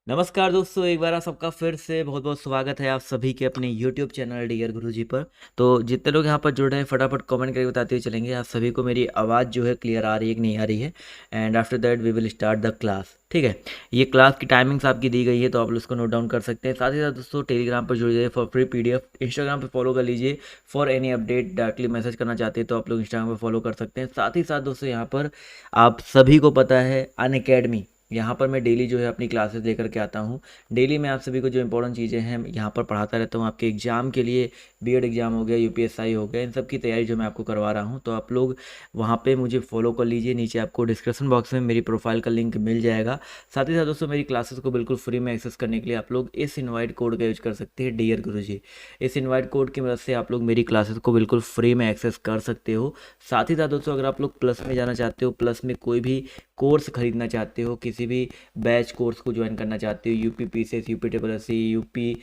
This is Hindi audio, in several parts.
नमस्कार दोस्तों, एक बार आप सबका फिर से बहुत बहुत स्वागत है आप सभी के अपने YouTube चैनल डियर गुरुजी पर। तो जितने लोग यहाँ पर जुड़े हैं फटाफट कमेंट करके बताते हुए चलेंगे आप सभी को मेरी आवाज़ जो है क्लियर आ रही है कि नहीं आ रही है। And after that we will start the class. ठीक है, ये क्लास की टाइमिंग्स आपकी दी गई है तो आप लोग उसको नोट डाउन कर सकते हैं। साथ ही साथ दोस्तों टेलीग्राम पर जुड़ जाइए फॉर फ्री PDF, इंस्टाग्राम पर फॉलो कर लीजिए for any update. Directly message करना चाहते हैं तो आप लोग इंस्टाग्राम पर फॉलो कर सकते हैं। साथ ही साथ दोस्तों यहाँ पर आप सभी को पता है अनअकैडमी, यहाँ पर मैं डेली जो है अपनी क्लासेस लेकर के आता हूँ। डेली मैं आप सभी को जो इंपॉर्टेंट चीज़ें हैं यहाँ पर पढ़ाता रहता हूँ आपके एग्ज़ाम के लिए। B.Ed एग्ज़ाम हो गया, UPSI हो गया, इन सब की तैयारी जो मैं आपको करवा रहा हूँ। तो आप लोग वहाँ पे मुझे फॉलो कर लीजिए। नीचे आपको डिस्क्रिप्शन बॉक्स में मेरी प्रोफाइल का लिंक मिल जाएगा। साथ ही साथ दोस्तों मेरी क्लासेस को बिल्कुल फ्री में एक्सेस करने के लिए आप लोग इस इन्वाइट कोड का यूज कर सकते हैं, डियर गुरुजी। इस इन्वाइट कोड की मदद से आप लोग मेरी क्लासेस को बिल्कुल फ्री में एक्सेस कर सकते हो। साथ ही साथ दोस्तों अगर आप लोग प्लस में जाना चाहते हो, प्लस में कोई भी कोर्स खरीदना चाहते हो, किसी भी बैच कोर्स को ज्वाइन करना चाहते हो, UP PCS, UP SSC, UP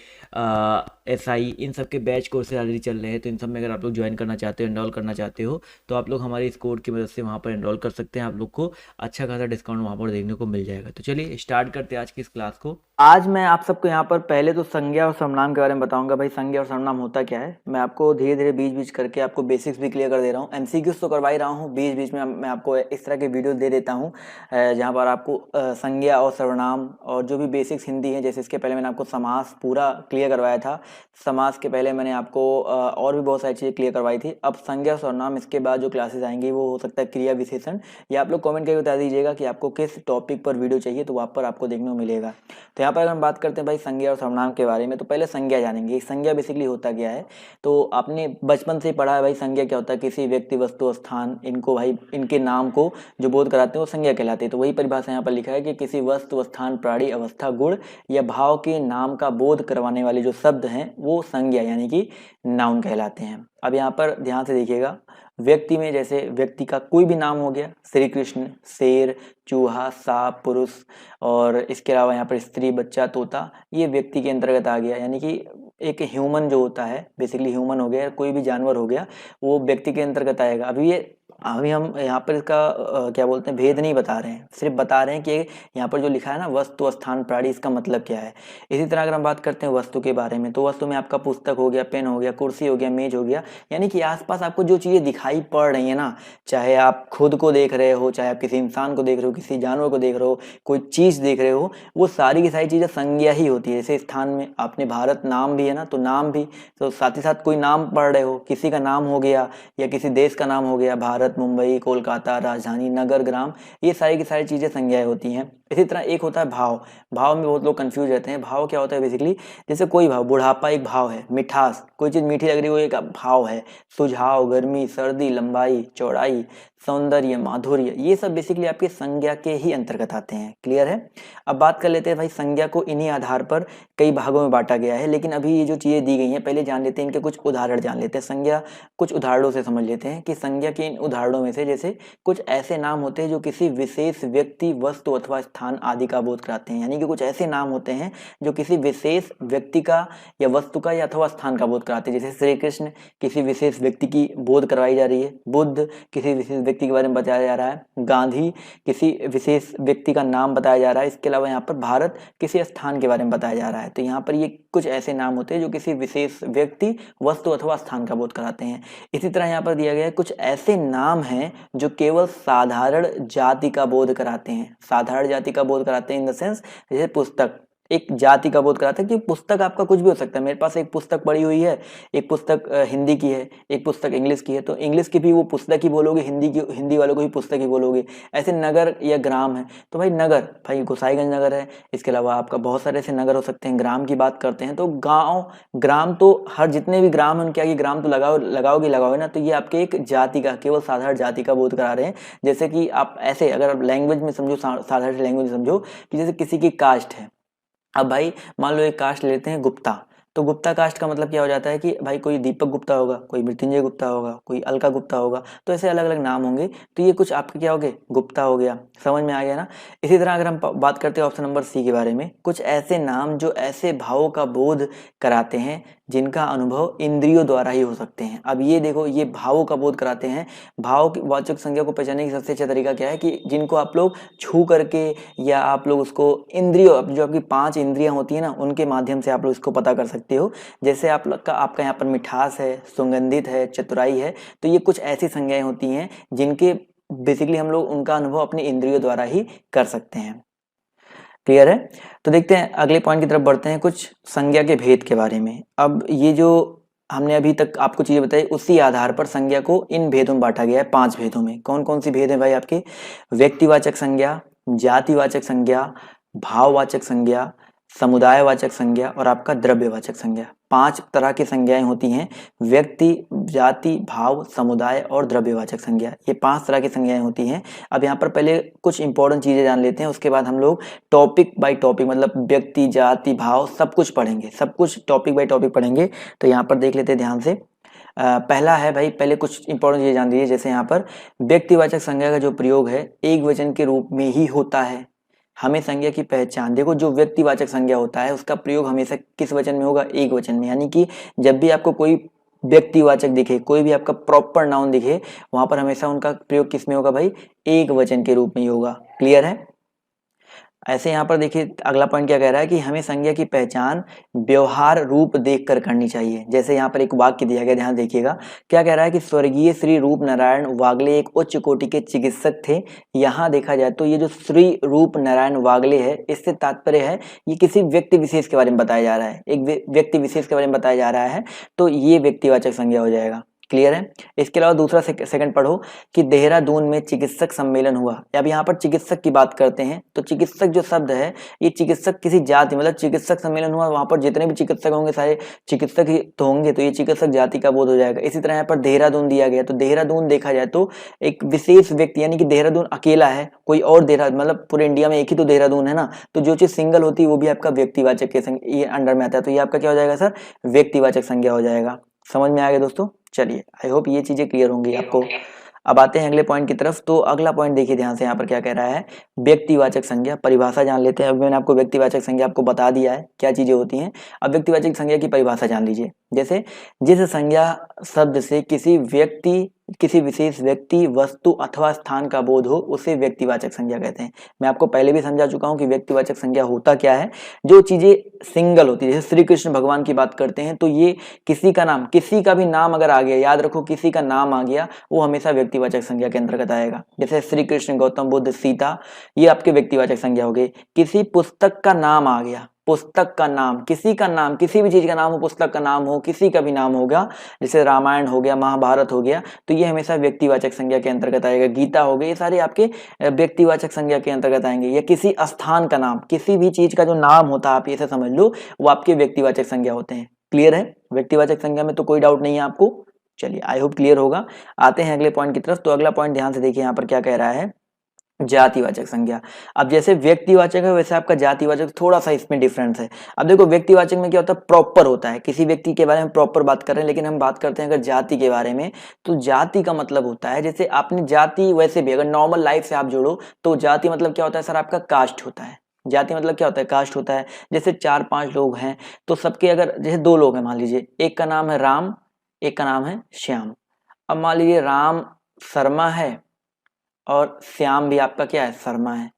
SI, इन सब के बैच कोर्सेज ऑलरेडी चल रहे हैं। तो इन सब में अगर आप लोग ज्वाइन करना चाहते हो, एनरोल करना चाहते हो, तो आप लोग हमारे इस कोड की मदद से वहाँ पर एनरोल कर सकते हैं। आप लोग को अच्छा खासा डिस्काउंट वहाँ पर देखने को मिल जाएगा। तो चलिए स्टार्ट करते हैं आज की इस क्लास को। आज मैं आप सबको यहाँ पर पहले तो संज्ञा और सर्वनाम के बारे में बताऊंगा। भाई संज्ञा और सर्वनाम होता क्या है, मैं आपको धीरे धीरे बीच बीच करके आपको बेसिक्स भी क्लियर कर दे रहा हूँ। MCQs तो करवा ही रहा हूँ, बीच बीच में मैं आपको इस तरह के वीडियो दे देता हूँ जहाँ पर आपको संज्ञा और सर्वनाम और जो भी बेसिक्स हिंदी है, जैसे इसके पहले मैंने आपको समास पूरा क्लियर करवाया था। समास के पहले मैंने आपको और भी बहुत सारी चीज़ें क्लियर करवाई थी। अब संज्ञा और सर्वनाम इसके बाद जो क्लासेस आएंगी वो हो सकता है क्रिया विशेषण, या आप लोग कमेंट करके बता दीजिएगा कि आपको किस टॉपिक पर वीडियो चाहिए, तो वहाँ पर आपको देखने को मिलेगा। तो यहाँ पर अगर हम बात करते हैं भाई संज्ञा और सर्वनाम के बारे में, तो पहले संज्ञा जानेंगे। संज्ञा बेसिकली होता क्या है, तो आपने बचपन से ही पढ़ा है भाई संज्ञा क्या होता है। किसी व्यक्ति, वस्तु, स्थान, इनको भाई इनके नाम को जो बोध कराते हैं वो संज्ञा कहलाती है। तो वही परिभाषा यहाँ पर लिखा है कि किसी वस्तु, स्थान, प्राणी, अवस्था, गुण या भाव के नाम का बोध करवाने वाले जो शब्द हैं वो संज्ञा यानी कि नाउन कहलाते हैं। अब यहाँ पर ध्यान से देखिएगा, व्यक्ति में जैसे व्यक्ति का कोई भी नाम हो गया, श्री कृष्ण, शेर, चूहा, सांप, पुरुष, और इसके अलावा यहाँ पर स्त्री, बच्चा, तोता, ये व्यक्ति के अंतर्गत आ गया। यानी कि एक ह्यूमन जो होता है, बेसिकली ह्यूमन हो गया, कोई भी जानवर हो गया, वो व्यक्ति के अंतर्गत आएगा। अभी हम यहाँ पर इसका क्या बोलते हैं, भेद नहीं बता रहे हैं, सिर्फ बता रहे हैं कि यहाँ पर जो लिखा है ना वस्तु, स्थान, प्राणी, इसका मतलब क्या है। इसी तरह अगर हम बात करते हैं वस्तु के बारे में, तो वस्तु में आपका पुस्तक हो गया, पेन हो गया, कुर्सी हो गया, मेज हो गया। यानी कि आसपास आपको जो चीज़ें दिखाई पड़ रही है ना, चाहे आप खुद को देख रहे हो, चाहे आप किसी इंसान को देख रहे हो, किसी जानवर को देख रहे हो, कोई चीज़ देख रहे हो, वो सारी की सारी चीज़ें संज्ञा ही होती है। जैसे स्थान में आपने भारत नाम भी है ना, तो नाम भी, तो साथ ही साथ कोई नाम पढ़ रहे हो, किसी का नाम हो गया या किसी देश का नाम हो गया, भारत, मुंबई, कोलकाता, राजधानी, नगर, ग्राम, ये सारी की सारी चीज़ें संज्ञाएं होती हैं। इसी तरह एक होता है भाव। भाव में बहुत लोग कंफ्यूज रहते हैं। भाव क्या होता है बेसिकली, जैसे कोई भाव, बुढ़ापा एक भाव है, मिठास, कोई चीज़ मीठी लग रही है वो एक भाव है, सुझाव, गर्मी, सर्दी, लंबाई, चौड़ाई, सौंदर्य, माधुर्य, ये सब बेसिकली आपके संज्ञा के ही अंतर्गत आते हैं। क्लियर है। अब बात कर लेते हैं भाई संज्ञा को इन्हीं आधार पर कई भागों में बांटा गया है, लेकिन अभी ये जो चीज़ें दी गई हैं पहले जान लेते हैं इनके कुछ उदाहरण जान लेते हैं। संज्ञा कुछ उदाहरणों से समझ लेते हैं कि संज्ञा के इन उदाहरणों में से जैसे कुछ ऐसे नाम होते हैं जो किसी विशेष व्यक्ति, वस्तु अथवा स्थान आदि का बोध कराते हैं। यानी कि कुछ ऐसे नाम होते हैं जो किसी विशेष व्यक्ति का या वस्तु का या अथवा स्थान का बोध कराते हैं। जैसे श्री कृष्ण किसी विशेष व्यक्ति की बोध करवाई जा रही है, बुद्ध किसी विशेष व्यक्ति के बारे में बताया जा रहा है, गांधी किसी विशेष व्यक्ति का नाम बताया जा रहा है। इसके अलावा यहाँ पर भारत किसी स्थान के बारे में बताया जा रहा है। तो यहाँ पर ये कुछ ऐसे नाम होते हैं जो किसी विशेष व्यक्ति, वस्तु अथवा स्थान का बोध कराते हैं। इसी तरह यहाँ पर दिया गया है कुछ ऐसे नाम हैं जो केवल साधारण जाति का बोध कराते हैं। साधारण जाति का बोध कराते हैं इन द सेंस, जैसे पुस्तक एक जाति का बोध कराता है कि पुस्तक आपका कुछ भी हो सकता है। मेरे पास एक पुस्तक पड़ी हुई है, एक पुस्तक हिंदी की है, एक पुस्तक इंग्लिश की है, तो इंग्लिश की भी वो पुस्तक ही बोलोगे, हिंदी वालों को भी पुस्तक ही बोलोगे। ऐसे नगर या ग्राम है, तो भाई नगर, भाई गोसाईगंज नगर है। इसके अलावा आपका बहुत सारे ऐसे नगर हो सकते हैं। ग्राम की बात करते हैं तो गाँव, ग्राम तो हर जितने भी ग्राम है उनके आगे ग्राम तो लगाओगे ना, तो ये आपके एक जाति का, केवल साधारण जाति का बोध करा रहे हैं। जैसे कि आप ऐसे अगर लैंग्वेज में समझो, साधारण लैंग्वेज समझो कि जैसे किसी की कास्ट है। अब भाई मान लो एक कास्ट लेते हैं गुप्ता, तो गुप्ता कास्ट का मतलब क्या हो जाता है कि भाई कोई दीपक गुप्ता होगा, कोई मृत्युंजय गुप्ता होगा, कोई अलका गुप्ता होगा, तो ऐसे अलग अलग नाम होंगे। तो ये कुछ आपके क्या हो गए, गुप्ता हो गया। समझ में आ गया ना। इसी तरह अगर हम बात करते हैं ऑप्शन नंबर सी के बारे में, कुछ ऐसे नाम जो ऐसे भावों का बोध कराते हैं जिनका अनुभव इंद्रियों द्वारा ही हो सकते हैं। अब ये देखो, ये भावों का बोध कराते हैं। भाव की वाचक संज्ञा को पहचानने का सबसे अच्छा तरीका क्या है कि जिनको आप लोग छू करके या आप लोग उसको इंद्रियों, जो आपकी 5 इंद्रियां होती है ना, उनके माध्यम से आप लोग इसको पता कर सकते हो। जैसे आप लोग का आपका यहाँ पर मिठास है, सुगंधित है, चतुराई है, तो ये कुछ ऐसी संज्ञाएं होती हैं जिनके बेसिकली हम लोग उनका अनुभव अपनी इंद्रियों द्वारा ही कर सकते हैं। क्लियर है? तो देखते हैं अगले पॉइंट की तरफ बढ़ते हैं, कुछ संज्ञा के भेद के बारे में। अब ये जो हमने अभी तक आपको चीजें बताई, उसी आधार पर संज्ञा को इन भेदों में बांटा गया है, 5 भेदों में। कौन कौन सी भेद है भाई आपके? व्यक्तिवाचक संज्ञा, जातिवाचक संज्ञा, भाववाचक संज्ञा, समुदायवाचक संज्ञा और आपका द्रव्यवाचक संज्ञा। 5 तरह की संज्ञाएं होती हैं, व्यक्ति, जाति, भाव, समुदाय और द्रव्यवाचक संज्ञा। ये 5 तरह की संज्ञाएं होती हैं। अब यहाँ पर पहले कुछ इंपॉर्टेंट चीजें जान लेते हैं, उसके बाद हम लोग टॉपिक बाय टॉपिक, मतलब व्यक्ति, जाति, भाव सब कुछ पढ़ेंगे, सब कुछ टॉपिक बाय टॉपिक पढ़ेंगे। तो यहाँ पर देख लेते हैं ध्यान से। पहला है भाई, पहले कुछ इंपॉर्टेंट चीजें जान लीजिए। जैसे यहाँ पर व्यक्तिवाचक संज्ञा का जो प्रयोग है एक वचन के रूप में ही होता है। हमें संज्ञा की पहचान, देखो जो व्यक्तिवाचक संज्ञा होता है उसका प्रयोग हमेशा किस वचन में होगा? एक वचन में। यानी कि जब भी आपको कोई व्यक्तिवाचक दिखे, कोई भी आपका प्रॉपर नाउन दिखे, वहां पर हमेशा उनका प्रयोग किस में होगा भाई? एक वचन के रूप में ही होगा। क्लियर है? ऐसे यहाँ पर देखिए अगला पॉइंट क्या कह रहा है कि हमें संज्ञा की पहचान व्यवहार रूप देखकर करनी चाहिए। जैसे यहाँ पर एक वाक्य दिया गया, ध्यान देखिएगा। क्या कह रहा है कि स्वर्गीय श्री रूप नारायण वागले एक उच्च कोटि के चिकित्सक थे। यहाँ देखा जाए तो ये जो श्री रूप नारायण वागले है, इससे तात्पर्य है ये किसी व्यक्ति विशेष के बारे में बताया जा रहा है, एक व्यक्ति विशेष के बारे में बताया जा रहा है, तो ये व्यक्तिवाचक संज्ञा हो जाएगा। क्लियर है? इसके अलावा दूसरा सेकंड पढ़ो कि देहरादून में चिकित्सक सम्मेलन हुआ। अब यहाँ पर चिकित्सक की बात करते हैं, तो चिकित्सक जो शब्द है, ये चिकित्सक किसी जाति, मतलब चिकित्सक सम्मेलन हुआ, वहां पर जितने भी चिकित्सक होंगे सारे चिकित्सक ही तो होंगे, तो ये चिकित्सक जाति का बोध हो जाएगा। इसी तरह यहाँ पर देहरादून दिया गया, तो देहरादून देखा जाए तो एक विशेष व्यक्ति, यानी कि देहरादून अकेला है, कोई और देहरादून, मतलब पूरे इंडिया में एक ही तो देहरादून है ना, तो जो चीज सिंगल होती है वो भी आपका व्यक्तिवाचक के ये अंडर में आता है, तो ये आपका क्या हो जाएगा सर? व्यक्तिवाचक संज्ञा हो जाएगा। समझ में आ गया दोस्तों? चलिए, आई होप ये चीजें क्लियर होंगी आपको। अब आते हैं अगले पॉइंट की तरफ। तो अगला पॉइंट देखिए ध्यान से, यहाँ पर क्या कह रहा है? व्यक्तिवाचक संज्ञा परिभाषा जान लेते हैं। अब मैंने आपको व्यक्तिवाचक संज्ञा आपको बता दिया है क्या चीजें होती हैं। अब व्यक्तिवाचक संज्ञा की परिभाषा जान लीजिए। जैसे जिस संज्ञा शब्द से किसी व्यक्ति, किसी विशेष व्यक्ति, वस्तु अथवा स्थान का बोध हो, उसे व्यक्तिवाचक संज्ञा कहते हैं। मैं आपको पहले भी समझा चुका हूं कि व्यक्तिवाचक संज्ञा होता क्या है। जो चीजें सिंगल होती है, जैसे श्री कृष्ण भगवान की बात करते हैं, तो ये किसी का नाम, किसी का भी नाम अगर आ गया, याद रखो किसी का नाम आ गया, वो हमेशा व्यक्तिवाचक संज्ञा के अंतर्गत आएगा। जैसे श्री कृष्ण, गौतम बुद्ध, सीता, ये आपके व्यक्तिवाचक संज्ञा हो गई। किसी पुस्तक का नाम आ गया, पुस्तक का नाम, किसी का नाम, किसी भी चीज का नाम हो, पुस्तक का नाम हो, किसी का भी नाम होगा, जैसे रामायण हो गया, महाभारत हो गया, तो ये हमेशा व्यक्तिवाचक संज्ञा के अंतर्गत आएगा। गीता हो गई, ये सारे आपके व्यक्तिवाचक संज्ञा के अंतर्गत आएंगे। या किसी स्थान का नाम, किसी भी चीज का जो नाम होता है, आप ऐसे समझ लो, वो आपके व्यक्तिवाचक संज्ञा होते हैं। क्लियर है? व्यक्तिवाचक संज्ञा में तो कोई डाउट नहीं है आपको। चलिए, आई होप क्लियर होगा। आते हैं अगले पॉइंट की तरफ। तो अगला पॉइंट ध्यान से देखिए, यहाँ पर क्या कह रहा है? जातिवाचक संज्ञा। अब जैसे व्यक्तिवाचक है वैसे आपका जातिवाचक थोड़ा सा इसमें डिफरेंस है। अब देखो व्यक्तिवाचक में क्या होता है? प्रॉपर होता है, किसी व्यक्ति के बारे में प्रॉपर बात कर रहे हैं, लेकिन हम बात करते हैं अगर जाति के बारे में, तो जाति का मतलब होता है, जैसे आपने जाति, वैसे भी अगर नॉर्मल लाइफ से आप जोड़ो तो जाति मतलब क्या होता है सर? आपका कास्ट होता है। जाति मतलब क्या होता है? कास्ट होता है। जैसे 4-5 लोग हैं, तो सबके अगर, जैसे 2 लोग हैं मान लीजिए, एक का नाम है राम, एक का नाम है श्याम। अब मान लीजिए राम शर्मा है और श्याम भी आपका क्या है? शर्मा है।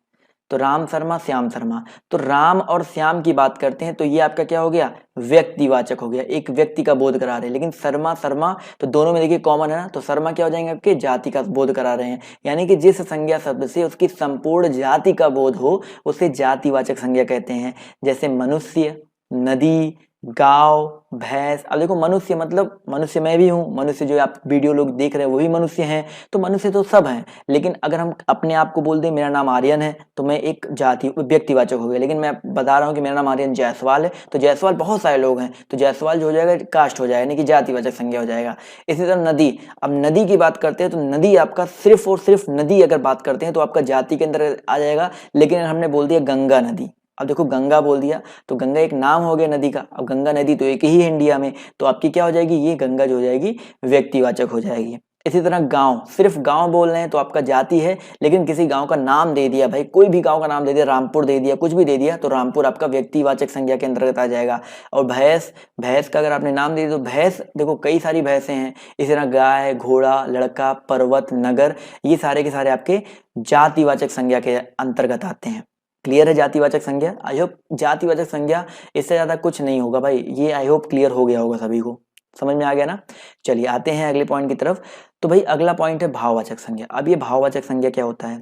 तो राम शर्मा, श्याम शर्मा, तो राम और श्याम की बात करते हैं, तो ये आपका क्या हो गया? व्यक्तिवाचक हो गया, एक व्यक्ति का बोध करा रहे हैं। लेकिन शर्मा, शर्मा तो दोनों में देखिए कॉमन है ना, तो शर्मा क्या हो जाएंगे? आपके जाति का बोध करा रहे हैं। यानी कि जिस संज्ञा शब्द से उसकी संपूर्ण जाति का बोध हो, उसे जातिवाचक संज्ञा कहते हैं। जैसे मनुष्य, नदी, गांव, भैंस। अब देखो मनुष्य मतलब मनुष्य मैं भी हूँ, मनुष्य जो आप वीडियो लोग देख रहे हैं वो भी मनुष्य हैं, तो मनुष्य तो सब हैं। लेकिन अगर हम अपने आप को बोल दें मेरा नाम आर्यन है, तो मैं एक जाति व्यक्तिवाचक हो गया। लेकिन मैं बता रहा हूँ कि मेरा नाम आर्यन जायसवाल है, तो जायसवाल बहुत सारे लोग हैं, तो जायसवाल जो हो जाएगा कास्ट हो जाएगा, यानी कि जातिवाचक संज्ञा हो जाएगा। इसी तरह नदी, अब नदी की बात करते हैं तो नदी आपका सिर्फ और सिर्फ नदी अगर बात करते हैं तो आपका जाति के अंदर आ जाएगा। लेकिन हमने बोल दिया गंगा नदी, अब देखो गंगा बोल दिया तो गंगा एक नाम हो गया नदी का। अब गंगा नदी तो एक ही है इंडिया में, तो आपकी क्या हो जाएगी? ये गंगा जो हो जाएगी व्यक्तिवाचक हो जाएगी। इसी तरह गांव, सिर्फ गांव बोल रहे हैं तो आपका जाति है, लेकिन किसी गांव का नाम दे दिया भाई, कोई भी गांव का नाम दे दिया, रामपुर दे दिया, कुछ भी दे दिया, तो रामपुर आपका व्यक्तिवाचक संज्ञा के अंतर्गत आ जाएगा। और भैंस, भैंस का अगर आपने नाम दे दिया तो भैंस, देखो कई सारी भैंसें हैं। इसी तरह गाय, घोड़ा, लड़का, पर्वत, नगर, ये सारे के सारे आपके जातिवाचक संज्ञा के अंतर्गत आते हैं। क्लियर है जातिवाचक संज्ञा? आई होप जातिवाचक संज्ञा, इससे ज्यादा कुछ नहीं होगा भाई, ये आई होप क्लियर हो गया होगा सभी को, समझ में आ गया ना। चलिए आते हैं अगले पॉइंट की तरफ। तो भाई अगला पॉइंट है भाववाचक संज्ञा। अब ये भाववाचक संज्ञा क्या होता है?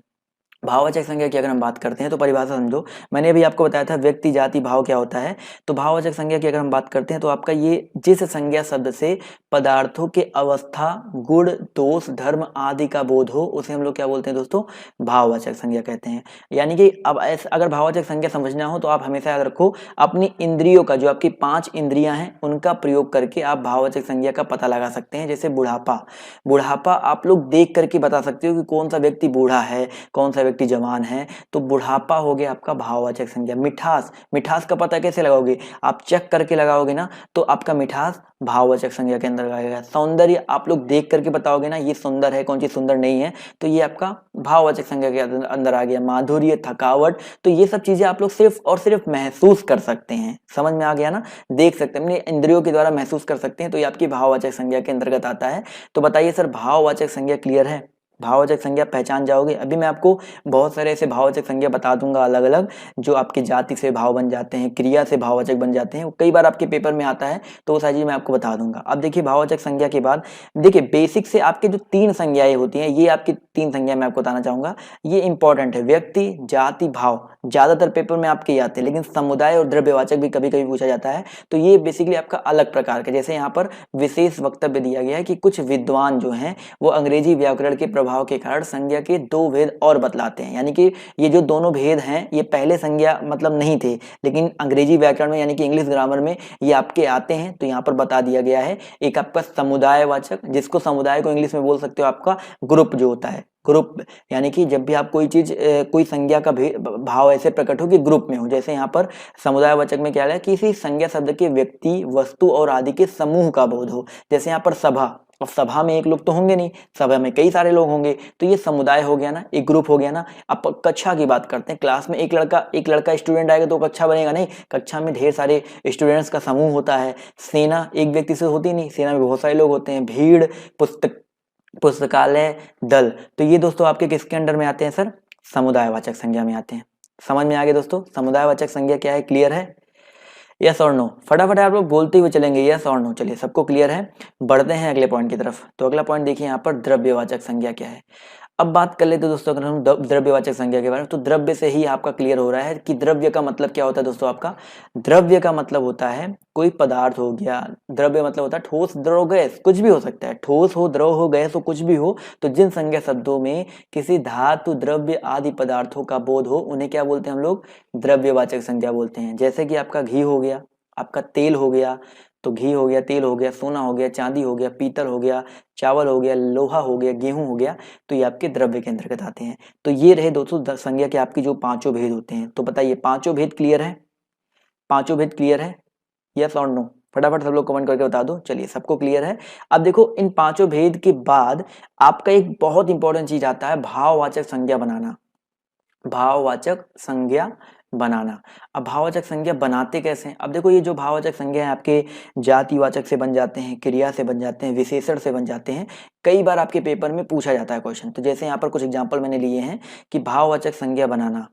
भाववाचक संज्ञा की अगर हम बात करते हैं तो परिभाषा समझो, मैंने अभी आपको बताया था व्यक्ति, जाति, भाव क्या होता है। तो भाववाचक संज्ञा की अगर हम बात करते हैं तो आपका ये जिस संज्ञा शब्द से पदार्थों के अवस्था, गुण, दोष, धर्म आदि का बोध हो, उसे हम लोग क्या बोलते हैं दोस्तों? भाववाचक संज्ञा कहते हैं। यानी कि अब अगर भाववाचक संज्ञा समझना हो तो आप हमेशा याद रखो, अपनी इंद्रियों का, जो आपकी 5 इंद्रियां हैं उनका प्रयोग करके आप भाववाचक संज्ञा का पता लगा सकते हैं। जैसे बुढ़ापा, बुढ़ापा आप लोग देख करके बता सकते हो कि कौन सा व्यक्ति बूढ़ा है, कौन सा व्यक्ति जवान है, तो बुढ़ापा हो गया आपका भाववाचक संज्ञा। मिठास, मिठास का पता कैसे लगाओगे? आप चेक करके लगाओगे ना, तो आपका मिठास भाववाचक संज्ञा के अंदर आएगा। सौंदर्य आप लोग देख करके बताओगे ना, ये सुंदर है, कौन चीज सुंदर नहीं है, तो ये आपका भाववाचक संज्ञा के अंदर आ गया। माधुर्य, थकावट, तो ये सब चीजें आप लोग सिर्फ और सिर्फ महसूस कर सकते हैं, समझ में आ गया ना, देख सकते हैं, अपने इंद्रियों के द्वारा महसूस कर सकते हैं, तो ये आपकी भाववाचक संज्ञा के अंतर्गत आता है। तो बताइए सर, भाववाचक संज्ञा क्लियर है? भाववाचक संज्ञा पहचान जाओगे? अभी मैं आपको बहुत सारे ऐसे भाववाचक संज्ञा बता दूंगा अलग अलग, जो आपकी जाति से भाव बन जाते हैं, क्रिया से भाववाचक बन जाते हैं, कई बार आपके पेपर में आता है, तो वो सारी चीज मैं आपको बता दूंगा। अब देखिए भाववाचक संज्ञा के बाद देखिए बेसिक से आपके जो 3 संज्ञाएं होती हैं, ये आपकी 3 संज्ञा मैं आपको बताना चाहूंगा, ये इंपॉर्टेंट है। व्यक्ति, जाति, भाव ज्यादातर पेपर में आपके आते हैं, लेकिन समुदाय और द्रव्यवाचक भी कभी कभी पूछा जाता है। तो ये बेसिकली आपका अलग प्रकार का, जैसे यहाँ पर विशेष वक्तव्य दिया गया है कि कुछ विद्वान जो हैं वो अंग्रेजी व्याकरण के प्रभाव के कारण संज्ञा के 2 भेद और बतलाते हैं। यानी कि ये जो दोनों भेद हैं, ये पहले संज्ञा मतलब नहीं थे, लेकिन अंग्रेजी व्याकरण में यानी कि इंग्लिश ग्रामर में ये आपके आते हैं, तो यहाँ पर बता दिया गया है। एक आपका समुदायवाचक, जिसको समुदाय को इंग्लिश में बोल सकते हो आपका ग्रुप जो होता है, ग्रुप, यानी कि जब भी आप कोई चीज कोई संज्ञा का भाव ऐसे प्रकट हो कि ग्रुप में हो, जैसे यहाँ पर समुदायवाचक में क्या है, किसी संज्ञा शब्द के व्यक्ति, वस्तु और आदि के समूह का बोध हो। जैसे यहाँ पर सभा, अब सभा में एक लोग तो होंगे नहीं, सभा में कई सारे लोग होंगे, तो ये समुदाय हो गया ना, एक ग्रुप हो गया ना। अब कक्षा की बात करते हैं, क्लास में एक लड़का स्टूडेंट आएगा तो कक्षा बनेगा नहीं, कक्षा में ढेर सारे स्टूडेंट्स का समूह होता है। सेना एक व्यक्ति से होती नहीं, सेना में बहुत सारे लोग होते हैं। भीड़, पुस्तकालय, दल, तो ये दोस्तों आपके किसके अंडर में आते हैं सर? समुदायवाचक संज्ञा में आते हैं। समझ में आ गया दोस्तों, समुदायवाचक संज्ञा क्या है, क्लियर है? यस और नो? फटाफट आप लोग बोलते हुए चलेंगे, यस और नो। चलिए सबको क्लियर है, बढ़ते हैं अगले पॉइंट की तरफ। तो अगला पॉइंट देखिए यहाँ पर द्रव्यवाचक संज्ञा क्या है। अब बात कर लेते हैं दोस्तों अगर हम द्रव्यवाचक संज्ञा के बारे में, तो द्रव्य से ही आपका क्लियर हो रहा है कि द्रव्य का मतलब क्या होता है दोस्तों। आपका द्रव्य का मतलब होता है कोई पदार्थ हो गया, द्रव्य मतलब होता है ठोस, द्रव, गैस, कुछ भी हो सकता है, ठोस हो, द्रव हो, गैस हो, कुछ भी हो, तो जिन संज्ञा शब्दों में किसी धातु, द्रव्य आदि पदार्थों का बोध हो, उन्हें क्या बोलते हैं हम लोग? द्रव्यवाचक संज्ञा बोलते हैं। जैसे कि आपका घी हो गया, आपका तेल हो गया, तो घी हो गया, तेल हो गया, सोना हो गया, चांदी हो गया, पीतल हो गया, चावल हो गया, लोहा हो गया, गेहूं हो गया, तो ये आपके द्रव्य के अंतर्गत आते हैं। तो ये रहे दोस्तों संज्ञा के आपकी जो 5 भेद होते हैं। तो बताइए 5 भेद क्लियर है? 5 भेद क्लियर है, यस और नो? फटाफट सब लोग कमेंट करके बता दो। चलिए सबको क्लियर है। अब देखो इन 5 भेद के बाद आपका एक बहुत इंपॉर्टेंट चीज आता है, भाववाचक संज्ञा बनाना। भाववाचक संज्ञा बनाना। अब भाववाचक संज्ञा बनाते कैसे हैं? अब देखो ये जो भाववाचक संज्ञा है आपके जातिवाचक से बन जाते हैं, क्रिया से बन जाते हैं, विशेषण से बन जाते हैं। कई बार आपके पेपर में पूछा जाता है क्वेश्चन। तो जैसे यहाँ पर कुछ एग्जांपल मैंने लिए हैं कि भाववाचक संज्ञा बनाना।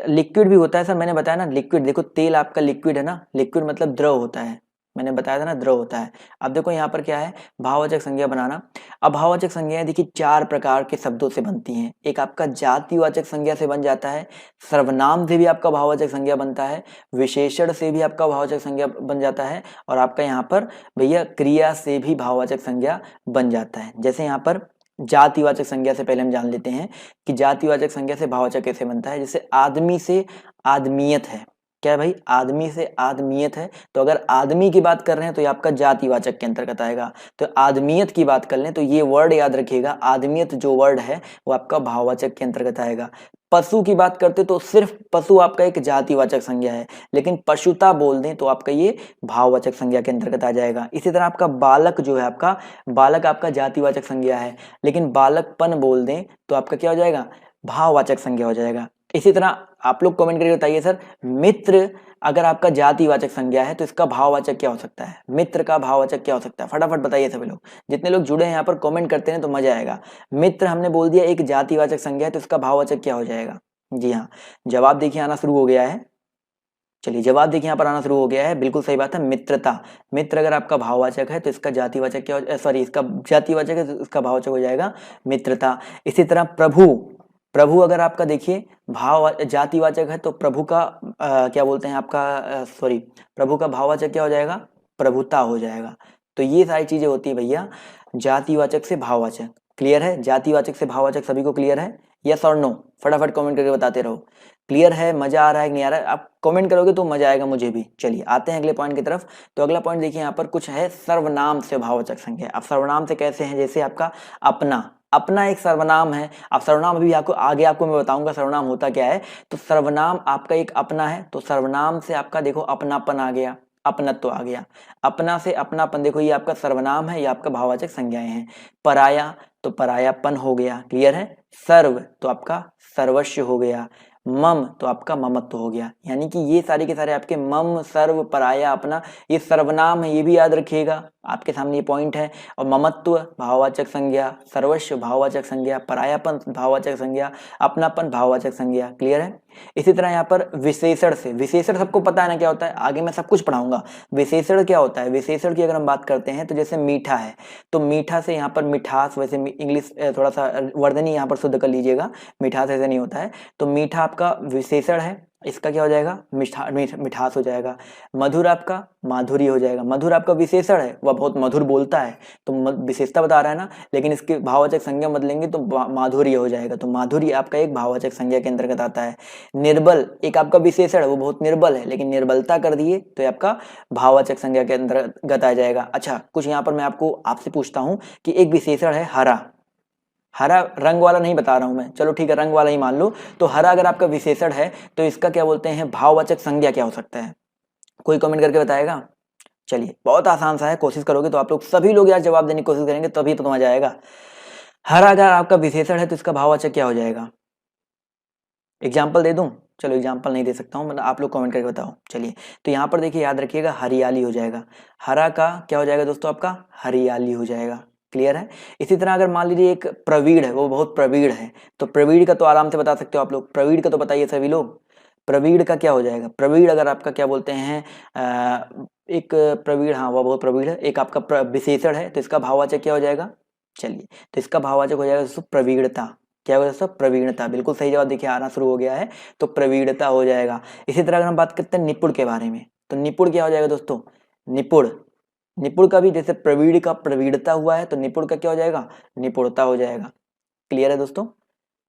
लिक्विड भी होता है सर, मैंने बताया ना लिक्विड, देखो तेल आपका लिक्विड है ना, लिक्विड मतलब द्रव होता है, मैंने बताया था ना द्रव होता है। अब देखो यहाँ पर क्या है, भाववाचक संज्ञा बनाना। अब भाववाचक संज्ञा देखिए 4 प्रकार के शब्दों से बनती हैं। एक आपका जातिवाचक संज्ञा से बन जाता है, सर्वनाम से भी आपका भाववाचक संज्ञा बनता है, विशेषण से भी आपका भाववाचक संज्ञा बन जाता है, और आपका यहाँ पर भैया क्रिया से भी भाववाचक संज्ञा बन जाता है। जैसे यहाँ पर जातिवाचक संज्ञा से पहले हम जान लेते हैं कि जातिवाचक संज्ञा से भाववाचक कैसे बनता है। जैसे आदमी से आदमियत है, क्या है भाई, आदमी से आदमियत है, तो अगर आदमी की बात कर रहे हैं तो ये आपका जातिवाचक के अंतर्गत आएगा। तो आदमियत की बात कर लें तो ये वर्ड याद रखिएगा, आदमियत जो वर्ड है वो आपका भाववाचक के अंतर्गत आएगा। पशु की बात करते तो सिर्फ पशु आपका एक जातिवाचक संज्ञा है, लेकिन पशुता बोल दें तो आपका ये भाववाचक संज्ञा के अंतर्गत आ जाएगा। इसी तरह आपका बालक जो है, आपका बालक आपका जातिवाचक संज्ञा है, लेकिन बालकपन बोल दें तो आपका क्या हो जाएगा, भाववाचक संज्ञा हो जाएगा। इसी तरह आप लोग कमेंट करके बताइए सर, मित्र अगर आपका जातिवाचक संज्ञा है तो इसका भाववाचक क्या हो सकता है, मित्र का भाववाचक क्या हो सकता है, फटाफट बताइए सभी लोग। जितने लोग जुड़े हैं यहाँ पर कमेंट करते हैं तो मजा आएगा। मित्र हमने बोल दिया एक जातिवाचक संज्ञा है, तो इसका भाववाचक क्या हो जाएगा। जी हाँ, जवाब देखिए आना शुरू हो गया है। चलिए जवाब देखिए यहाँ पर आना शुरू हो गया है, बिल्कुल सही बात है, मित्रता। मित्र अगर आपका भाववाचक है तो इसका जातिवाचक क्या हो, सॉरी इसका जातिवाचक है तो इसका भाववाचक हो जाएगा मित्रता। इसी तरह प्रभु, प्रभु अगर आपका देखिए भाव जातिवाचक है तो प्रभु का क्या बोलते हैं आपका, सॉरी प्रभु का भाववाचक क्या हो जाएगा, प्रभुता हो जाएगा। तो ये सारी चीजें होती है भैया जातिवाचक से भाववाचक। क्लियर है, जातिवाचक से भाववाचक सभी को क्लियर है, यस और नो, फटाफट कमेंट करके बताते रहो। क्लियर है, मजा आ रहा है कि नहीं आ रहा है, आप कमेंट करोगे तो मजा आएगा मुझे भी। चलिए आते हैं अगले पॉइंट की तरफ। तो अगला पॉइंट देखिए यहाँ पर कुछ है सर्वनाम से भाववाचक संज्ञा। अब सर्वनाम से कैसे हैं, जैसे आपका अपना, अपना एक सर्वनाम है। अब सर्वनाम अभी आपको आगे आपको मैं बताऊंगा सर्वनाम होता क्या है। तो सर्वनाम आपका एक अपना है, तो सर्वनाम से आपका देखो अपनापन आ गया, अपनत्व आ गया। अपना से अपनापन, देखो ये आपका सर्वनाम है, ये आपका भाववाचक संज्ञाएं हैं। पराया तो परायापन हो गया, क्लियर है। सर्व तो आपका सर्वस्व हो गया। मम तो आपका ममत्व हो गया। यानी कि ये सारे के सारे आपके मम, सर्व, पराया, अपना, ये सर्वनाम है, ये भी याद रखिएगा, आपके सामने ये पॉइंट है। और ममत्व भाववाचक संज्ञा, सर्वस्व भाववाचक संज्ञा, परायापन भाववाचक संज्ञा, अपनापन भाववाचक संज्ञा। क्लियर है। इसी तरह यहाँ पर विशेषण से, विशेषण सबको पता है ना क्या होता है, आगे मैं सब कुछ पढ़ाऊंगा। विशेषण क्या होता है, विशेषण की अगर हम बात करते हैं तो जैसे मीठा है, तो मीठा से यहाँ पर मिठास, वैसे इंग्लिश थोड़ा सा वर्धनी यहाँ पर शुद्ध कर लीजिएगा, मिठास ऐसे नहीं होता है। तो मीठा आपका विशेषण है, इसका क्या हो जाएगा, मिठास हो जाएगा। मधुर आपका माधुरी हो जाएगा। मधुर आपका विशेषण है, वह बहुत मधुर बोलता है, तो विशेषता बता रहा है ना, लेकिन इसके भाववाचक संज्ञा बदलेंगे तो माधुर्य हो जाएगा। तो माधुर्य आपका एक भाववाचक संज्ञा के अंतर्गत आता है। निर्बल एक आपका विशेषण है, वो बहुत निर्बल है, लेकिन निर्बलता कर दिए तो ये आपका भाववाचक संज्ञा के अंतर्गत आ जाएगा। अच्छा, कुछ यहाँ पर मैं आपको आपसे पूछता हूँ कि एक विशेषण है हरा, हरा रंग वाला नहीं बता रहा हूं मैं, चलो ठीक है रंग वाला ही मान लो। तो हरा अगर आपका विशेषण है तो इसका क्या बोलते हैं, भाववाचक संज्ञा क्या हो सकता है, कोई कमेंट करके बताएगा। चलिए बहुत आसान सा है, कोशिश करोगे तो आप लोग सभी लोग यार जवाब देने की कोशिश करेंगे तभी तो मजा आएगा। हरा अगर आपका विशेषण है तो इसका भाववाचक क्या हो जाएगा, एग्जाम्पल दे दूं, चलो एग्जाम्पल नहीं दे सकता हूँ, मतलब आप लोग कमेंट करके बताओ। चलिए तो यहाँ पर देखिए याद रखिएगा हरियाली हो जाएगा। हरा का क्या हो जाएगा दोस्तों, आपका हरियाली हो जाएगा। क्लियर है। इसी तरह अगर मान लीजिए एक प्रवीण है, वो बहुत प्रवीण है, तो प्रवीण का तो आराम से बता सकते हो आप लोग, प्रवीण का तो बताइए सभी लोग। प्रवीण का क्या हो जाएगा, प्रवीण अगर आपका क्या बोलते हैं एक प्रवीण, हाँ वह बहुत प्रवीण है, एक आपका विशेषण है, तो इसका भाववाचक क्या हो जाएगा। चलिए तो इसका भाववाचक हो जाएगा दोस्तों प्रवीणता। क्या होगा दोस्तों, प्रवीणता, बिल्कुल सही जवाब देखिए आना शुरू हो गया है, तो प्रवीणता हो जाएगा। इसी तरह अगर हम बात करते हैं निपुण के बारे में, तो निपुण क्या हो जाएगा दोस्तों, निपुण, निपुण का भी जैसे प्रवीण का प्रवीणता हुआ है तो निपुण का क्या हो जाएगा, निपुणता हो जाएगा। क्लियर है दोस्तों,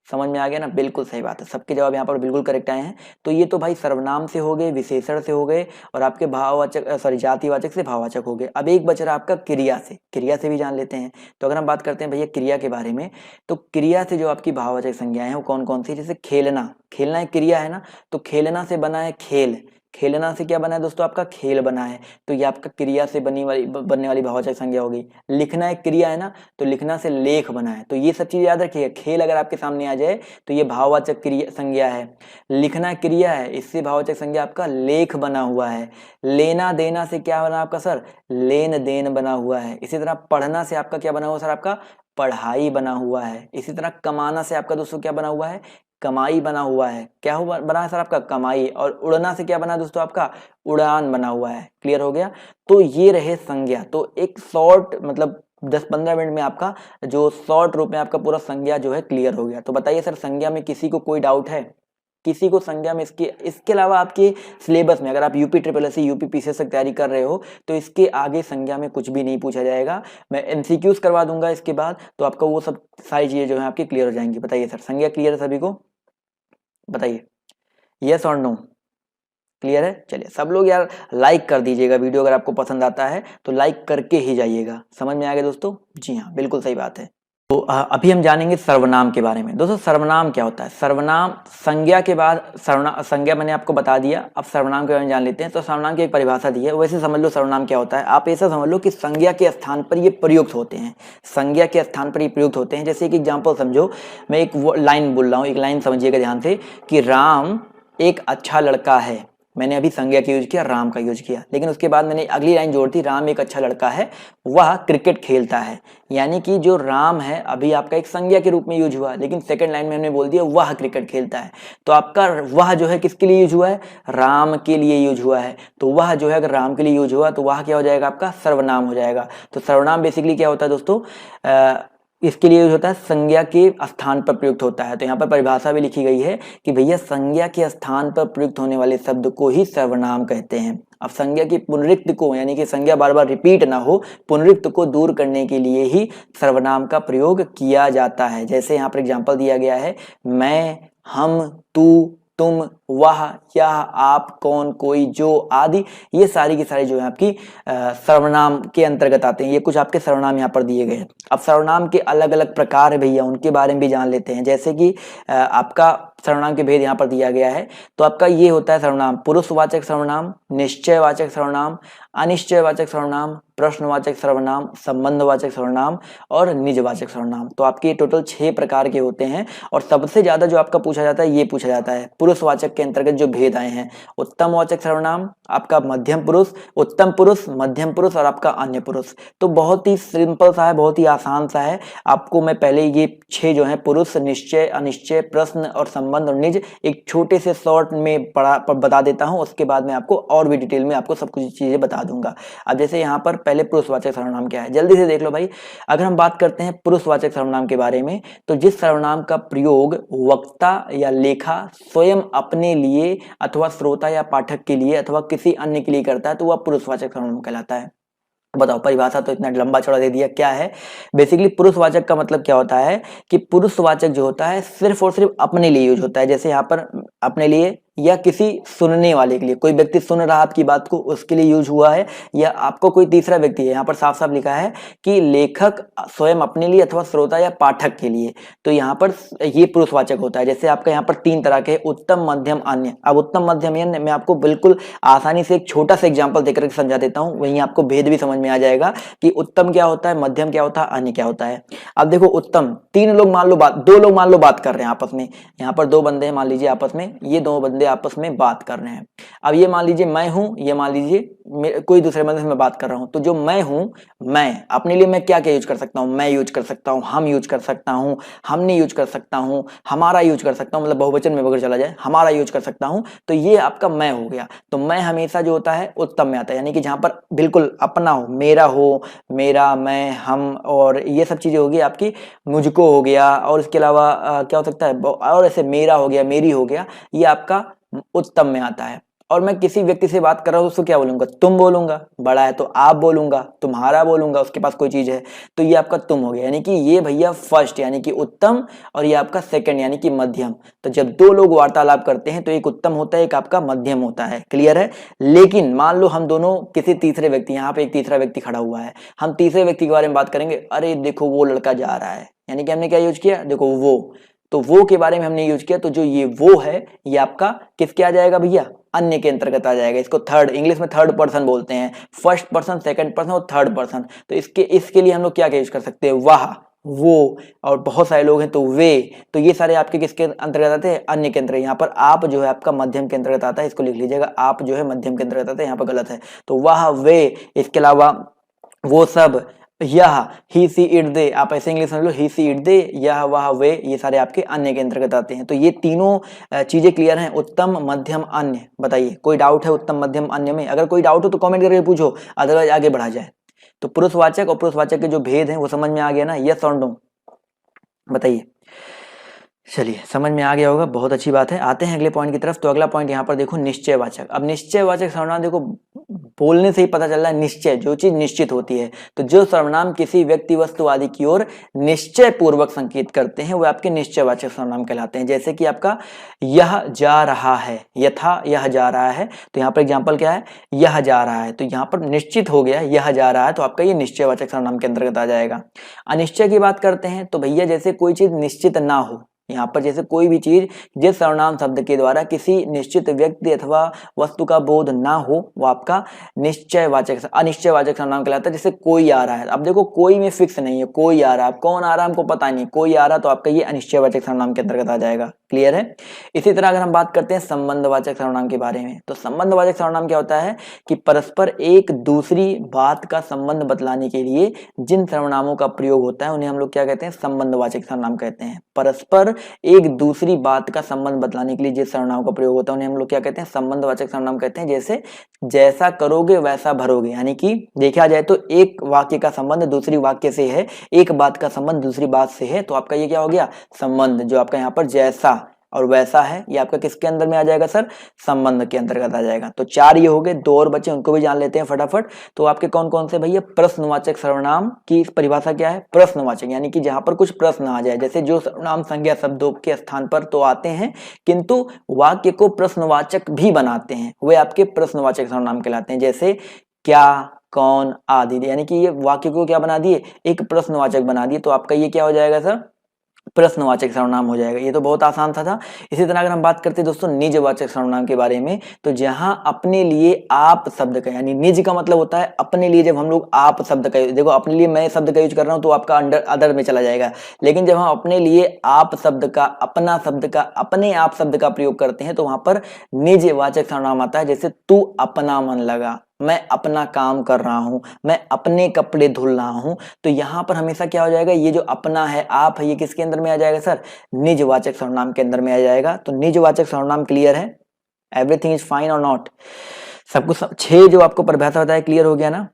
समझ में आ गया ना, बिल्कुल सही बात है, सबके जवाब यहाँ पर बिल्कुल करेक्ट आए हैं। तो ये तो भाई सर्वनाम से हो गए, विशेषण से हो गए, और आपके भाववाचक सॉरी जातिवाचक से भाववाचक हो गए। अब एक बच रहा आपका क्रिया से, क्रिया से भी जान लेते हैं। तो अगर हम बात करते हैं भैया क्रिया के बारे में, तो क्रिया से जो आपकी भाववाचक संज्ञाएं हैं वो कौन कौन सी, जैसे खेलना, खेलना एक क्रिया है ना, तो खेलना से बना है खेल, खेलना से क्या बना है दोस्तों, आपका खेल बना है, तो ये आपका क्रिया से बनने वाली भाववाचक संज्ञा होगी। लिखना एक क्रिया है ना, तो लिखना से लेख बना है, तो ये सब चीज याद रखिए। खेल अगर आपके सामने आ जाए तो ये भाववाचक क्रिया संज्ञा है। लिखना क्रिया है, इससे भाववाचक संज्ञा आपका लेख बना हुआ है। लेना देना से क्या बना आपका सर, लेन देन बना हुआ है। इसी तरह पढ़ना से आपका क्या बना हुआ सर, आपका पढ़ाई बना हुआ है। इसी तरह कमाना से आपका दोस्तों क्या बना हुआ है, कमाई बना हुआ है। क्या हुआ बना है सर, आपका कमाई। और उड़ना से क्या बना दोस्तों, आपका उड़ान बना हुआ है। क्लियर हो गया। तो ये रहे संज्ञा। तो एक शॉर्ट मतलब 10-15 मिनट में आपका जो शॉर्ट रूप में आपका पूरा संज्ञा जो है क्लियर हो गया। तो बताइए सर संज्ञा में किसी को कोई डाउट है, किसी को संज्ञा में इसके अलावा आपके सिलेबस में अगर आप UP triple S UP PCS तक तैयारी कर रहे हो तो इसके आगे संज्ञा में कुछ भी नहीं पूछा जाएगा। मैं एमसीक्यूज करवा दूंगा इसके बाद, तो आपका वो सब सारी चीजें जो है आपकी क्लियर हो जाएंगी। बताइए सर संज्ञा क्लियर है सभी को, बताइए यस और नो। क्लियर है? चलिए सब लोग यार लाइक कर दीजिएगा वीडियो, अगर आपको पसंद आता है तो लाइक करके ही जाइएगा। समझ में आ गया दोस्तों? जी हाँ, बिल्कुल सही बात है। तो अभी हम जानेंगे सर्वनाम के बारे में। दोस्तों सर्वनाम क्या होता है? सर्वनाम संज्ञा के बाद संज्ञा मैंने आपको बता दिया, अब सर्वनाम के बारे में जान लेते हैं। तो सर्वनाम की एक परिभाषा दी है, वैसे समझ लो सर्वनाम क्या होता है। आप ऐसा समझ लो कि संज्ञा के स्थान पर ये प्रयुक्त होते हैं, संज्ञा के स्थान पर ये प्रयुक्त होते हैं। जैसे एक एग्जाम्पल समझो, मैं एक लाइन बोल रहा हूँ, एक लाइन समझिएगा ध्यान से कि राम एक अच्छा लड़का है। मैंने अभी संज्ञा का यूज किया, राम का यूज किया, लेकिन उसके बाद मैंने अगली लाइन जोड़ दी, राम एक अच्छा लड़का है, वह क्रिकेट खेलता है। यानी कि जो राम है अभी आपका एक संज्ञा के रूप में यूज हुआ, लेकिन सेकंड लाइन में हमने बोल दिया वह क्रिकेट खेलता है। तो आपका वह जो है किसके लिए यूज हुआ है? राम के लिए यूज हुआ है। तो वह जो है अगर राम के लिए यूज हुआ तो वह क्या हो जाएगा? आपका सर्वनाम हो जाएगा। तो सर्वनाम बेसिकली क्या होता है दोस्तों? इसके लिए यूज होता है संज्ञा के स्थान पर प्रयुक्त होता है। तो यहाँ पर परिभाषा भी लिखी गई है कि भैया संज्ञा के स्थान पर प्रयुक्त होने वाले शब्द को ही सर्वनाम कहते हैं। अब संज्ञा की पुनरुक्ति को, यानी कि संज्ञा बार बार रिपीट ना हो, पुनरुक्ति को दूर करने के लिए ही सर्वनाम का प्रयोग किया जाता है। जैसे यहाँ पर एग्जाम्पल दिया गया है, मैं, हम, तू, तुम, वह, यह, आप, कौन, कोई, जो आदि, ये सारी की सारी जो है आपकी सर्वनाम के अंतर्गत आते हैं। ये कुछ आपके सर्वनाम यहाँ पर दिए गए हैं। अब सर्वनाम के अलग अलग प्रकार है भैया, उनके बारे में भी जान लेते हैं। जैसे कि आपका सर्वनाम के भेद यहाँ पर दिया गया है। तो आपका ये होता है सर्वनाम पुरुषवाचक सर्वनाम, निश्चयवाचक सर्वनाम, अनिश्चयवाचक सर्वनाम, प्रश्नवाचक सर्वनाम, संबंधवाचक सर्वनाम और निजवाचक सर्वनाम। तो आपके टोटल 6 प्रकार के होते हैं। और सबसे ज्यादा जो आपका पूछा जाता है ये पूछा जाता है पुरुषवाचक के अंतर्गत जो भेद आए हैं, उत्तमवाचक सर्वनाम, आपका मध्यम पुरुष, उत्तम पुरुष, मध्यम पुरुष और आपका अन्य पुरुष। तो बहुत ही सिंपल सा है, बहुत ही आसान सा है। आपको मैं पहले ये 6 जो है पुरुष, निश्चय, अनिश्चय, प्रश्न और संबंध और निज एक छोटे से शॉर्ट में बता देता हूं। उसके बाद में आपको और भी डिटेल में आपको सब कुछ चीजें बता दूंगा। अब जैसे यहाँ पर पहले पुरुषवाचक सर्वनाम क्या है, जल्दी से देख लो भाई। अगर हम बात करते हैं पुरुषवाचक सर्वनाम के बारे में, तो जिस सर्वनाम का प्रयोग वक्ता या लेखा स्वयं अपने लिए अथवा श्रोता या पाठक के लिए अथवा किसी अन्य के लिए करता है तो वह पुरुषवाचक सर्वनाम कहलाता है। बताओ, परिभाषा तो इतना लंबा चौड़ा दे दिया, क्या है बेसिकली पुरुषवाचक का मतलब क्या होता है कि पुरुषवाचक जो होता है सिर्फ और सिर्फ अपने लिए यूज होता है। जैसे यहाँ पर अपने लिए या किसी सुनने वाले के लिए, कोई व्यक्ति सुन रहा आपकी बात को, उसके लिए यूज हुआ है, या आपको कोई तीसरा व्यक्ति है। यहाँ पर साफ साफ लिखा है कि लेखक स्वयं अपने लिए अथवा श्रोता या पाठक के लिए, तो यहाँ पर ये पुरुषवाचक होता है। जैसे आपका यहाँ पर 3 तरह के, उत्तम, मध्यम, अन्य। अब उत्तम, मध्यम, अन्य मैं आपको बिल्कुल आसानी से एक छोटा सा एग्जाम्पल देकर समझा देता हूँ, वहीं आपको भेद भी समझ में आ जाएगा कि उत्तम क्या होता है, मध्यम क्या होता है, अन्य क्या होता है। अब देखो उत्तम, 3 लोग मान लो बात, 2 लोग मान लो बात कर रहे हैं आपस में। यहाँ पर 2 बंदे मान लीजिए आपस में, ये 2 बंदे आपस में बात कर रहे हैं। अब ये मान लीजिए मैं हूं, ये मान लीजिए कोई दूसरे बंदे से मैं बात कर रहा हूं। तो जो मैं हूं, मैं अपने लिए मैं क्या क्या यूज कर सकता हूं, मैं यूज कर सकता हूं, हम यूज कर सकता हूं, हमने यूज कर सकता हूं, हमारा यूज कर सकता हूं, मतलब बहुवचन में अगर चला जाए हमारा यूज कर सकता हूं। तो ये आपका मैं हो गया। तो मैं हमेशा जो होता है उत्तम में आता है, यानी कि जहां पर बिल्कुल अपना हो, मेरा हो, मेरा, मैं, हम और ये सब चीजें होगी आपकी, मुझको हो गया, और इसके अलावा क्या हो सकता है, और ऐसे मेरा हो गया, मेरी हो गया, ये आपका उत्तम में आता है। और मैं किसी व्यक्ति से बात कर रहा हूं उसको क्या बोलूंगा, तुम बोलूंगा, बड़ा है तो आप बोलूंगा, तुम्हारा बोलूंगा, उसके पास कोई चीज है तो ये आपका तुम हो गया। यानी कि ये भैया फर्स्ट यानी कि उत्तम, और ये आपका सेकंड यानी कि मध्यम। तो जब 2 लोग वार्तालाप करते हैं तो एक उत्तम होता है, एक आपका मध्यम होता है। क्लियर है? लेकिन मान लो हम दोनों किसी तीसरे व्यक्ति, यहाँ पे एक तीसरा व्यक्ति खड़ा हुआ है, हम तीसरे व्यक्ति के बारे में बात करेंगे, अरे देखो वो लड़का जा रहा है, यानी कि हमने क्या यूज किया, देखो वो, तो वो के बारे में हमने यूज किया। तो जो ये वो है ये आपका किसके आ जाएगा भैया, अन्य के अंतर्गत आ जाएगा। इसको थर्ड, इंग्लिश में थर्ड पर्सन बोलते हैं, फर्स्ट पर्सन, सेकंड पर्सन और थर्ड पर्सन। तो इसके लिए हम लोग क्या यूज कर सकते हैं, वह, वो, और बहुत सारे लोग हैं तो वे। तो ये सारे आपके किसके अंतर्गत आते हैं, अन्य के अंतर्गत। यहाँ पर आप जो है आपका मध्यम के अंतर्गत आता है, इसको लिख लीजिएगा, आप जो है मध्यम के अंतर्गत आता है, यहाँ पर गलत है। तो वह, वे, इसके अलावा वो सब, यह, ही, सी, इट, दे, आप ऐसे इंग्लिश समझ लो, ही, सी, इट, दे, यह, वह, वे, ये सारे आपके अन्य के अंतर्गत आते हैं। तो ये तीनों चीजें क्लियर हैं, उत्तम, मध्यम, अन्य। बताइए कोई डाउट है उत्तम, मध्यम, अन्य में? अगर कोई डाउट हो तो कमेंट करके पूछो, अदरवाइज आगे बढ़ा जाए। तो पुरुषवाचक और पुरुषवाचक के जो भेद हैं वो समझ में आ गया ना, यस और नो? बताइए। चलिए समझ में आ गया होगा, बहुत अच्छी बात है। आते हैं अगले पॉइंट की तरफ। तो अगला पॉइंट यहाँ पर देखो, निश्चयवाचक। अब निश्चयवाचक सर्वनाम देखो बोलने से ही पता चल रहा है निश्चय, जो चीज निश्चित होती है। तो जो सर्वनाम किसी व्यक्ति वस्तु आदि की ओर निश्चय पूर्वक संकेत करते हैं वो आपके निश्चयवाचक सर्वनाम कहलाते हैं। जैसे कि आपका यह जा रहा है, यथा यह जा रहा है, तो यहाँ पर एग्जाम्पल क्या है, यह जा रहा है, तो यहाँ पर निश्चित हो गया यह जा रहा है, तो आपका ये निश्चयवाचक सर्वनाम के अंतर्गत आ जाएगा। अनिश्चय की बात करते हैं तो भैया जैसे कोई चीज निश्चित ना हो, यहाँ पर जैसे कोई भी चीज जिस सर्वनाम शब्द के द्वारा किसी निश्चित व्यक्ति अथवा वस्तु का बोध ना हो वो आपका निश्चयवाचक अनिश्चयवाचक सर्वनाम कहलाता है। जैसे कोई आ रहा है, अब देखो कोई में फिक्स नहीं है, कोई आ रहा है, कौन आ रहा है हमको पता नहीं, कोई आ रहा तो आपका ये अनिश्चयवाचक सर्वनाम के अंतर्गत आ जाएगा। क्लियर है। इसी तरह अगर हम बात करते हैं संबंधवाचक सर्वनाम के बारे में, तो संबंधवाचक सर्वनाम क्या होता है कि परस्पर एक दूसरी बात का संबंध बतलाने के लिए जिन सर्वनामों का प्रयोग होता है उन्हें हम लोग क्या कहते हैं, संबंधवाचक सर्वनाम कहते हैं। परस्पर एक दूसरी बात का संबंध बतलाने के लिए जिस सर्वनाम का प्रयोग होता है उन्हें हम लोग क्या कहते हैं, संबंधवाचक सर्वनाम कहते हैं। जैसे जैसा करोगे वैसा भरोगे, यानी कि देखा जाए तो एक वाक्य का संबंध दूसरी वाक्य से है, एक बात का संबंध दूसरी बात से है, तो आपका ये क्या हो गया, संबंध। जो आपका यहाँ पर जैसा और वैसा है ये आपका किसके अंदर में आ जाएगा सर, संबंध के अंतर्गत आ जाएगा। तो 4 ये हो गए, 2 और बचे उनको भी जान लेते हैं फटाफट। तो आपके कौन कौन से भैया, प्रश्नवाचक सर्वनाम की परिभाषा क्या है, प्रश्नवाचक यानी कि जहां पर कुछ प्रश्न आ जाए, जैसे जो सर्वनाम संज्ञा शब्दों के स्थान पर तो आते हैं किंतु वाक्य को प्रश्नवाचक भी बनाते हैं, वे आपके प्रश्नवाचक सर्वनाम कहलाते हैं। जैसे क्या, कौन आदि, यानी कि ये वाक्य को क्या बना दिए, एक प्रश्नवाचक बना दिए, तो आपका ये क्या हो जाएगा सर, प्रश्नवाचक सर्वनाम हो जाएगा। ये तो बहुत आसान था। इसी तरह अगर हम बात करते हैं दोस्तों निजवाचक सर्वनाम के बारे में, तो जहां अपने लिए आप शब्द का, यानी निज का मतलब होता है अपने लिए, जब हम लोग आप शब्द का, देखो अपने लिए मैं शब्द का यूज कर रहा हूं तो आपका अंडर अदर में चला जाएगा, लेकिन जब हम अपने लिए आप शब्द का, अपना शब्द का, अपने आप शब्द का प्रयोग करते हैं तो वहां पर निजवाचक सर्वनाम आता है। जैसे तू अपना मन लगा, मैं अपना काम कर रहा हूं, मैं अपने कपड़े धुल रहा हूं, तो यहां पर हमेशा क्या हो जाएगा, ये जो अपना है, आप है, ये किसके अंदर में आ जाएगा सर, निजवाचक सर्वनाम के अंदर में आ जाएगा। तो निजवाचक सर्वनाम क्लियर है, एवरीथिंग इज फाइन और नॉट, सब कुछ 6 जो आपको परिभाषा बताया क्लियर हो गया ना,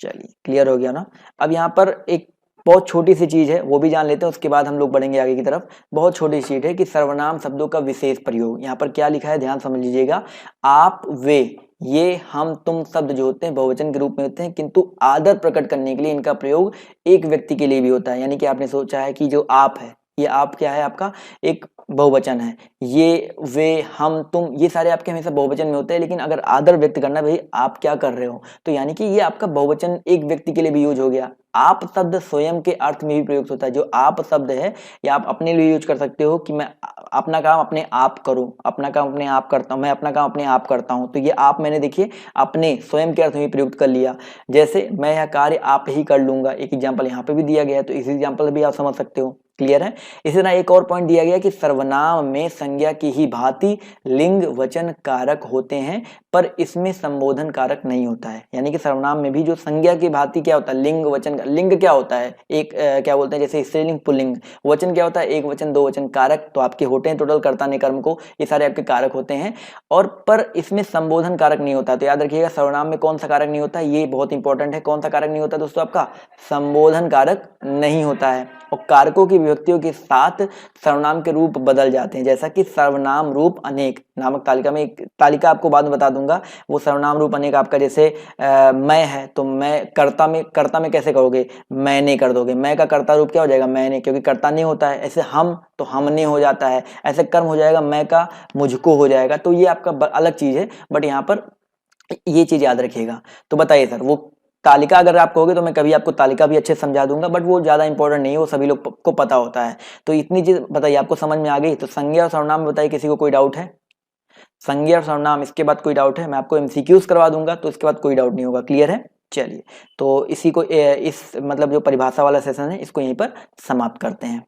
चलिए क्लियर हो गया ना। अब यहाँ पर एक बहुत छोटी सी चीज है वो भी जान लेते हैं, उसके बाद हम लोग बढ़ेंगे आगे की तरफ। बहुत छोटी सी चीज है कि सर्वनाम शब्दों का विशेष प्रयोग, यहाँ पर क्या लिखा है ध्यान समझ लीजिएगा, आप, वे, ये, हम, तुम शब्द जो होते हैं बहुवचन के रूप में होते हैं, किंतु आदर प्रकट करने के लिए इनका प्रयोग एक व्यक्ति के लिए भी होता है। यानी कि आपने सोचा है कि जो आप है, ये आप क्या है, आपका एक बहुवचन है, ये, वे, हम, तुम, ये सारे आपके हमेशा बहुवचन में होते हैं, लेकिन अगर आदर व्यक्त करना भाई आप क्या कर रहे हो, तो यानी कि ये आपका बहुवचन एक व्यक्ति के लिए भी यूज हो गया। आप शब्द स्वयं के अर्थ में भी प्रयुक्त होता है। जो आप शब्द है या आप अपने लिए यूज कर सकते हो कि मैं अपना काम अपने आप करूं, अपना काम अपने आप करता हूं, मैं अपना काम अपने आप करता हूं, तो ये आप मैंने देखिए अपने स्वयं के अर्थ में भी प्रयुक्त कर लिया। जैसे मैं यह कार्य आप ही कर लूंगा, एक एग्जाम्पल यहाँ पे भी दिया गया है, तो इस एग्जाम्पल भी आप समझ सकते हो। क्लियर है। इसी तरह एक और पॉइंट दिया गया कि सर्वनाम में संज्ञा की ही भांति लिंग वचन कारक होते हैं, पर इसमें संबोधन कारक नहीं होता है। यानी कि सर्वनाम में भी जो संज्ञा की भांति क्या होता है, लिंग वचन, लिंग क्या होता है, एक क्या बोलते हैं जैसे स्त्रीलिंग पुल्लिंग, वचन क्या होता है एक वचन दो वचन, कारक तो आपके होते हैं टोटल कर्ता ने कर्म को, ये सारे आपके कारक होते हैं, और पर इसमें संबोधन कारक नहीं होता। तो याद रखिएगा सर्वनाम में कौन सा कारक नहीं होता, ये बहुत इंपॉर्टेंट है। कौन सा कारक नहीं होता दोस्तों, आपका संबोधन कारक नहीं होता है। और कारकों की विभक्तियों के साथ सर्वनाम के रूप बदल जाते हैं, जैसा कि सर्वनाम रूप अनेक नामक तालिका में, एक तालिका आपको बाद में बता दूंगा, वो सर्वनाम रूप अनेक आपका जैसे मैं है तो मैं कर्ता में कैसे करोगे, मैंने कर दोगे, मैं का कर्ता रूप क्या हो जाएगा मैंने, क्योंकि कर्ता नहीं होता है। ऐसे हम तो हमने हो जाता है, ऐसे कर्म हो जाएगा मैं का मुझको हो जाएगा, तो ये आपका अलग चीज है, बट यहाँ पर ये चीज याद रखिएगा। तो बताइए सर, वो तालिका अगर आप कहोगे तो मैं कभी आपको तालिका भी अच्छे से समझा दूंगा, बट वो ज्यादा इंपॉर्टेंट नहीं है, वो सभी लोग को पता होता है। तो इतनी चीज बताइए, आपको समझ में आ गई। तो संज्ञा और सर्वनाम बताइए, किसी को कोई डाउट है, संज्ञा और सर्वनाम, इसके बाद कोई डाउट है, मैं आपको एमसीक्यूज करवा दूंगा तो इसके बाद कोई डाउट नहीं होगा। क्लियर है। चलिए, तो इसी को इस मतलब जो परिभाषा वाला सेशन है इसको यहीं पर समाप्त करते हैं।